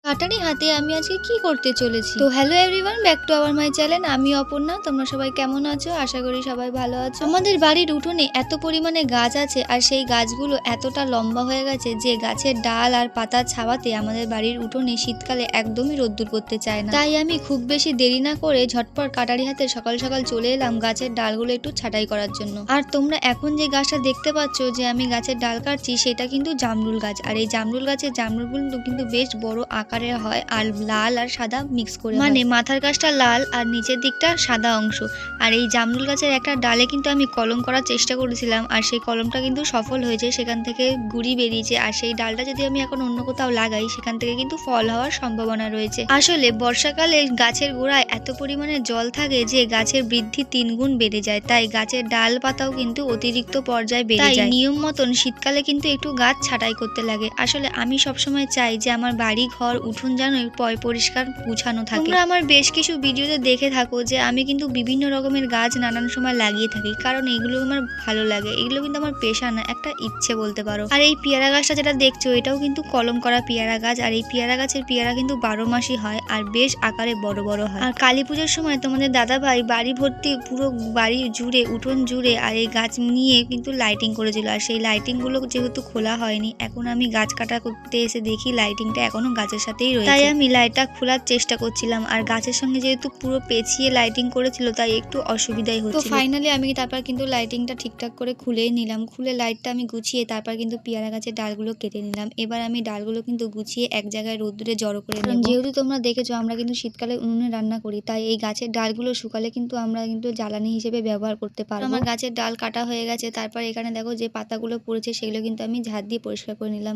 কাটারি হাতে আমি আজকে কি করতে চলেছি। তো hello everyone, back to our my channel. আমি অপর্ণা। তোমরা সবাই কেমন আছো? আশা করি সবাই ভালো আছো। আমাদের বাড়ির উঠোনে এত পরিমাণে গাছ আছে, আর সেই গাছগুলো এতটা লম্বা হয়ে গেছে যে গাছের ডাল আর পাতার ছাওয়াতে আমাদের বাড়ির উঠোনে শীতকালে একদমই রোদ্দুর করতে চায় না। তাই আমি খুব বেশি দেরি না করে ঝটপট কাটারি হাতে সকাল সকাল চলে এলাম গাছের ডালগুলো একটু ছাঁটাই করার জন্য। আর তোমরা এখন যে গাছটা দেখতে পাচ্ছ যে আমি গাছের ডাল কাটছি, সেটা কিন্তু জামরুল গাছ। আর এই জামরুল গাছের জামরুলগুলো কিন্তু বেশ বড় আকারের হয়, আর লাল আর সাদা মিক্স করে, মানে মাথার গাছটা লাল আর নিচের দিকটা সাদা অংশ। আর এই জামরুল গাছের একটা ডালে কিন্তু আমি কলম করার চেষ্টা করেছিলাম, আর সেই কলমটা কিন্তু সফল হয়েছে, সেখান থেকে গুড়ি বেরিয়েছে। আর সেই ডালটা যদি আমি এখন অন্য কোথাও লাগাই, সেখান থেকে কিন্তু ফল হওয়ার সম্ভাবনা রয়েছে। আসলে বর্ষাকালে গাছের গোড়ায় এত পরিমাণে জল থাকে যে গাছের বৃদ্ধি 3 গুণ বেড়ে যায়, তাই গাছের ডাল পাতাও কিন্তু অতিরিক্ত পর্যায়ে বেড়ে যায়। নিয়ম মতন শীতকালে কিন্তু একটু গাছ ছাঁটাই করতে লাগে। আসলে আমি সবসময় চাই যে আমার বাড়ি ঘর উঠোন যেন পরিষ্কার গুছানো থাকে। তোমরা আমার বেশ কিছু ভিডিওতে দেখে থাকো যে আমি কিন্তু বিভিন্ন রকমের গাছ নানান সময় লাগিয়ে থাকি, কারণ এগুলো আমার ভালো লাগে। এগুলো কিন্তু আমার পেশা না, একটা ইচ্ছে বলতে পারো। আর এই পেয়ারা গাছটা যেটা দেখছো, এটাও কিন্তু কলম করা পেয়ারা গাছ। আর এই পেয়ারা গাছের পেয়ারা কিন্তু 12 মাসই হয়, আর বেশ আকারে বড় বড় হয়। আর কালী পুজোর সময় তোমাদের দাদা ভাই বাড়ি ভর্তি পুরো বাড়ি জুড়ে উঠোন জুড়ে আর এই গাছ নিয়ে কিন্তু লাইটিং করেছিল। আর সেই লাইটিং গুলো যেহেতু খোলা হয়নি, এখন আমি গাছ কাটা করতে এসে দেখি লাইটিংটা এখনো গাছের সাথেই রয়েছে, তাই আমি লাইটটা খোলার চেষ্টা করছিলাম। আর গাছের সঙ্গে যেহেতু পুরো পেঁচিয়ে লাইটিং করেছিল, তাই একটু অসুবিধাই হচ্ছিল। তো ফাইনালি আমি তারপর কিন্তু লাইটিংটা ঠিকঠাক করে খুলেই নিলাম। খুলে লাইটটা আমি গুছিয়ে তারপর কিন্তু পেয়ারা গাছের ডালগুলো কেটে নিলাম। এবার আমি ডালগুলো কিন্তু গুছিয়ে এক জায়গায় রোদ্দুরে জড়ো করে নেব। যেহেতু তোমরা দেখেছো আমরা কিন্তু শীতকালে উনুনে রান্না করি, তাই এই গাছের ডালগুলো শুকালে কিন্তু আমরা কিন্তু জ্বালানি হিসেবে ব্যবহার করতে পারবো। আমার গাছের ডাল কাটা হয়ে গেছে। তারপর এখানে দেখো যে পাতাগুলো পড়েছে, সেগুলো কিন্তু আমি ঝাড় দিয়ে পরিষ্কার করে নিলাম।